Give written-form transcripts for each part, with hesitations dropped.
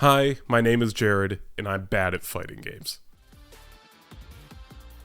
Hi, my name is Jared, and I'm bad at fighting games.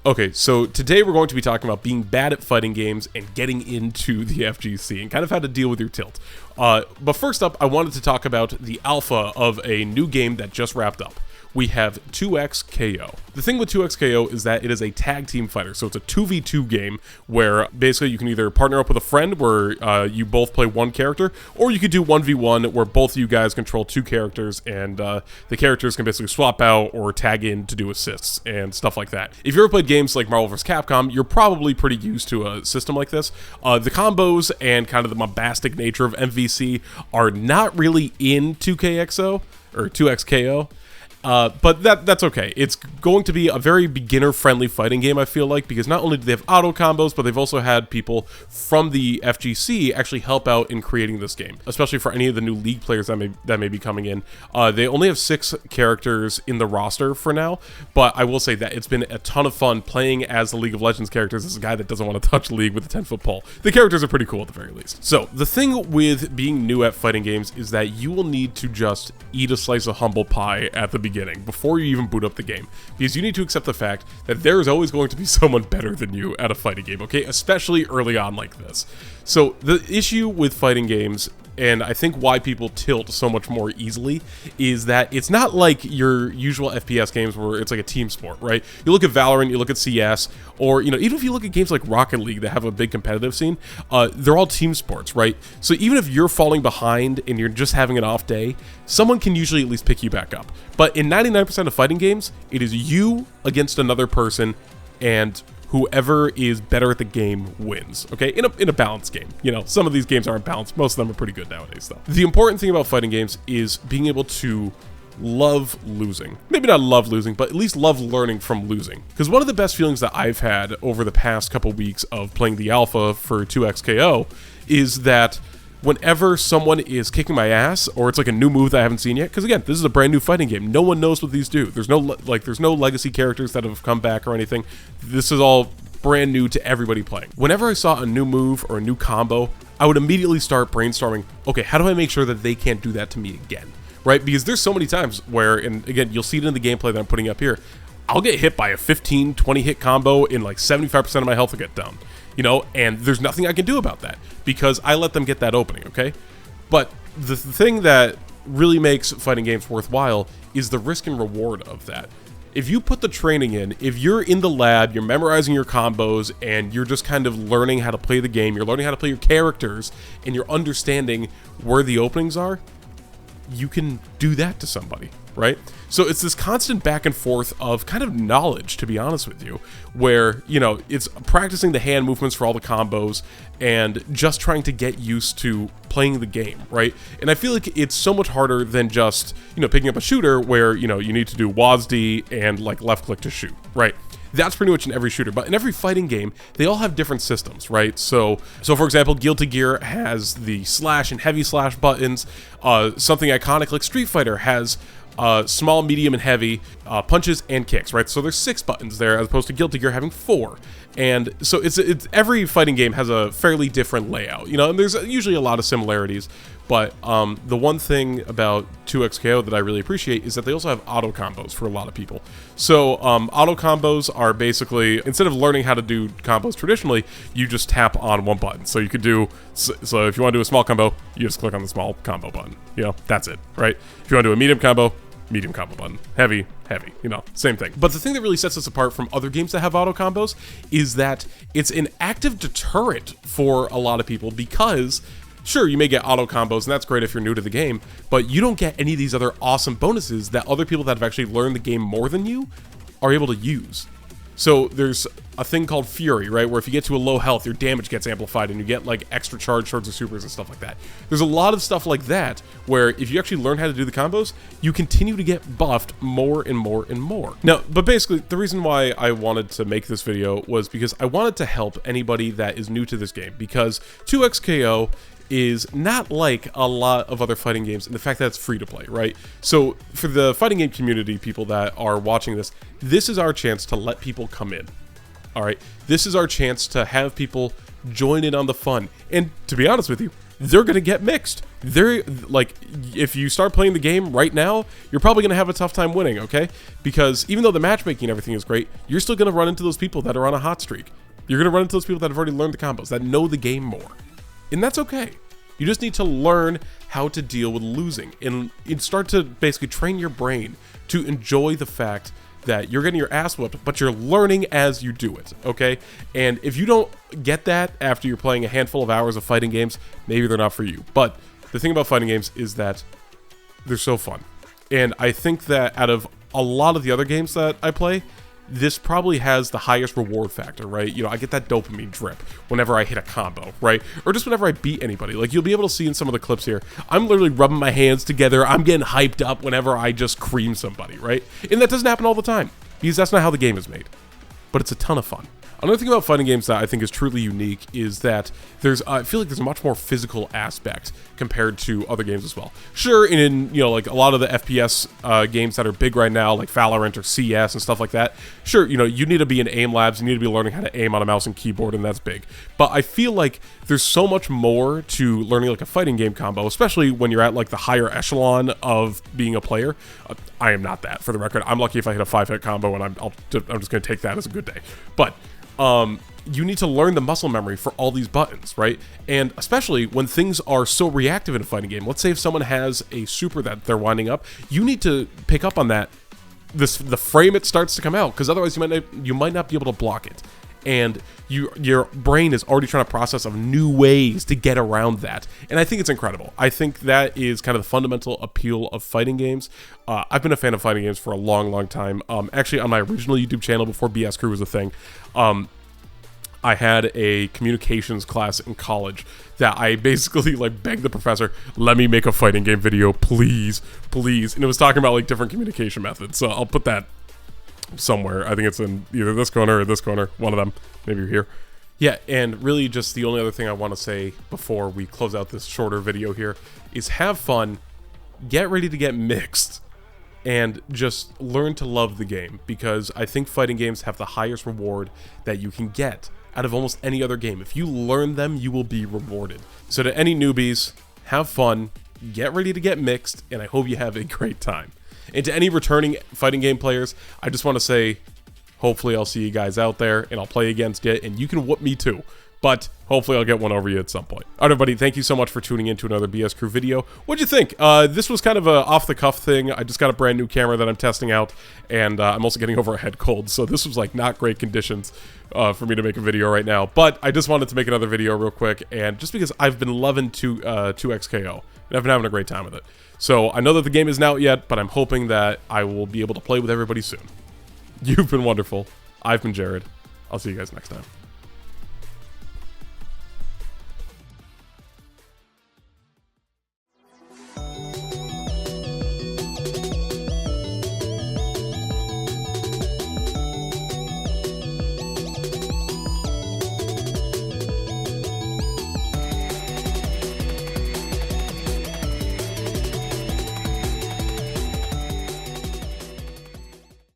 Okay, so today we're going to be talking about being bad at fighting games and getting into the FGC and kind of how to deal with your tilt. But first up, I wanted to talk about the alpha of a new game that just wrapped up. We have 2XKO. The thing with 2XKO is that it is a tag team fighter, so it's a 2v2 game where basically you can either partner up with a friend where you both play one character, or you could do 1v1 where both of you guys control two characters and the characters can basically swap out or tag in to do assists and stuff like that. If you ever played games like Marvel vs. Capcom, you're probably pretty used to a system like this. The combos and kind of the bombastic nature of MVC are not really in 2KXO or 2XKO. But that's okay. It's going to be a very beginner-friendly fighting game, I feel like, because not only do they have auto combos, but they've also had people from the FGC actually help out in creating this game, especially for any of the new League players that may be coming in. They only have 6 characters in the roster for now, but I will say that it's been a ton of fun playing as the League of Legends characters as a guy that doesn't want to touch League with a 10-foot pole. The characters are pretty cool at the very least. So, the thing with being new at fighting games is that you will need to just eat a slice of humble pie at the beginning before you even boot up the game, because you need to accept the fact that there is always going to be someone better than you at a fighting game, okay? Especially early on like this. So the issue with fighting games, and I think why people tilt so much more easily, is that it's not like your usual FPS games where it's like a team sport, right? You look at Valorant, you look at CS, or, you know, even if you look at games like Rocket League that have a big competitive scene, they're all team sports, right? So even if you're falling behind and you're just having an off day, someone can usually at least pick you back up. But in 99% of fighting games, it is you against another person, and whoever is better at the game wins, okay? In a balanced game. You know, some of these games aren't balanced. Most of them are pretty good nowadays, though. The important thing about fighting games is being able to love losing. Maybe not love losing, but at least love learning from losing. Because one of the best feelings that I've had over the past couple weeks of playing the alpha for 2XKO is that whenever someone is kicking my ass, or it's like a new move that I haven't seen yet, because again, this is a brand new fighting game. No one knows what these do. There's no legacy characters that have come back or anything. This is all brand new to everybody playing. Whenever I saw a new move or a new combo, I would immediately start brainstorming, okay, how do I make sure that they can't do that to me again, right? Because there's so many times where, and again, you'll see it in the gameplay that I'm putting up here, I'll get hit by a 15, 20 hit combo and like 75% of my health will get down. You know, and there's nothing I can do about that because I let them get that opening, okay? But the thing that really makes fighting games worthwhile is the risk and reward of that. If you put the training in, if you're in the lab, you're memorizing your combos, and you're just kind of learning how to play the game, you're learning how to play your characters, and you're understanding where the openings are, you can do that to somebody, right? So it's this constant back and forth of kind of knowledge, to be honest with you, where, you know, it's practicing the hand movements for all the combos and just trying to get used to playing the game, right? And I feel like it's so much harder than just, you know, picking up a shooter where, you know, you need to do WASD and like left click to shoot, right? That's pretty much in every shooter, but in every fighting game, they all have different systems, right? So for example, Guilty Gear has the slash and heavy slash buttons. Something iconic like Street Fighter has small, medium, and heavy punches and kicks, right? So there's 6 buttons there as opposed to Guilty Gear having 4. And so it's every fighting game has a fairly different layout, you know, and there's usually a lot of similarities. But the one thing about 2XKO that I really appreciate is that they also have auto combos for a lot of people. So auto combos are basically, instead of learning how to do combos traditionally, you just tap on one button. So you could do, so if you want to do a small combo, you just click on the small combo button. You know, that's it, right? If you want to do a medium combo button. Heavy, you know, same thing. But the thing that really sets us apart from other games that have auto combos is that it's an active deterrent for a lot of people because, sure, you may get auto combos, and that's great if you're new to the game, but you don't get any of these other awesome bonuses that other people that have actually learned the game more than you are able to use. So there's a thing called Fury, right, where if you get to a low health, your damage gets amplified and you get like extra charge swords or supers and stuff like that. There's a lot of stuff like that where if you actually learn how to do the combos, you continue to get buffed more and more and more. Now, but basically the reason why I wanted to make this video was because I wanted to help anybody that is new to this game, because 2XKO is not like a lot of other fighting games in the fact that it's free to play, right? So for the fighting game community, people that are watching this, this is our chance to let people come in. All right, this is our chance to have people join in on the fun. And to be honest with you, they're going to get mixed. They're like, if you start playing the game right now, you're probably going to have a tough time winning, okay? Because even though the matchmaking and everything is great, you're still going to run into those people that are on a hot streak. You're going to run into those people that have already learned the combos, that know the game more. And that's okay. You just need to learn how to deal with losing and start to basically train your brain to enjoy the fact that you're getting your ass whooped, but you're learning as you do it, okay? And if you don't get that after you're playing a handful of hours of fighting games, maybe they're not for you. But the thing about fighting games is that they're so fun. And I think that out of a lot of the other games that I play, this probably has the highest reward factor, right? You know, I get that dopamine drip whenever I hit a combo, right? Or just whenever I beat anybody. Like, you'll be able to see in some of the clips here, I'm literally rubbing my hands together. I'm getting hyped up whenever I just cream somebody, right? And that doesn't happen all the time, because that's not how the game is made. But it's a ton of fun. Another thing about fighting games that I think is truly unique is that I feel like there's a much more physical aspect compared to other games as well. Sure, in you know, like a lot of the FPS games that are big right now, like Valorant or CS and stuff like that, sure, you know, you need to be in aim labs, you need to be learning how to aim on a mouse and keyboard, and that's big. But I feel like there's so much more to learning like a fighting game combo, especially when you're at like the higher echelon of being a player. I am not that, for the record. I'm lucky if I hit a 5-hit combo, and I'm just going to take that as a good day. But you need to learn the muscle memory for all these buttons, right? And especially when things are so reactive in a fighting game. Let's say if someone has a super that they're winding up, you need to pick up on that the frame it starts to come out, because otherwise you might not be able to block it. And your brain is already trying to process of new ways to get around that. And I think it's incredible. I think that is kind of the fundamental appeal of fighting games. I've been a fan of fighting games for a long, long time. Actually, on my original YouTube channel before BS Crew was a thing, I had a communications class in college that I basically like begged the professor, let me make a fighting game video, please, please. And it was talking about like different communication methods. So I'll put that somewhere. I think it's in either this corner or this corner, one of them. Maybe you're here. Yeah, and really just the only other thing I want to say before we close out this shorter video here is have fun, get ready to get mixed, and just learn to love the game, because I think fighting games have the highest reward that you can get out of almost any other game. If you learn them, you will be rewarded. So to any newbies, have fun, get ready to get mixed, and I hope you have a great time. And to any returning fighting game players, I just want to say, hopefully I'll see you guys out there, and I'll play against you, and you can whoop me too. But hopefully I'll get one over you at some point. All right, everybody, thank you so much for tuning in to another BS Crew video. What'd you think? This was kind of a off-the-cuff thing. I just got a brand new camera that I'm testing out, and I'm also getting over a head cold, so this was like not great conditions for me to make a video right now. But I just wanted to make another video real quick, and just because I've been loving 2XKO, and I've been having a great time with it. So I know that the game isn't out yet, but I'm hoping that I will be able to play with everybody soon. You've been wonderful. I've been Jared. I'll see you guys next time.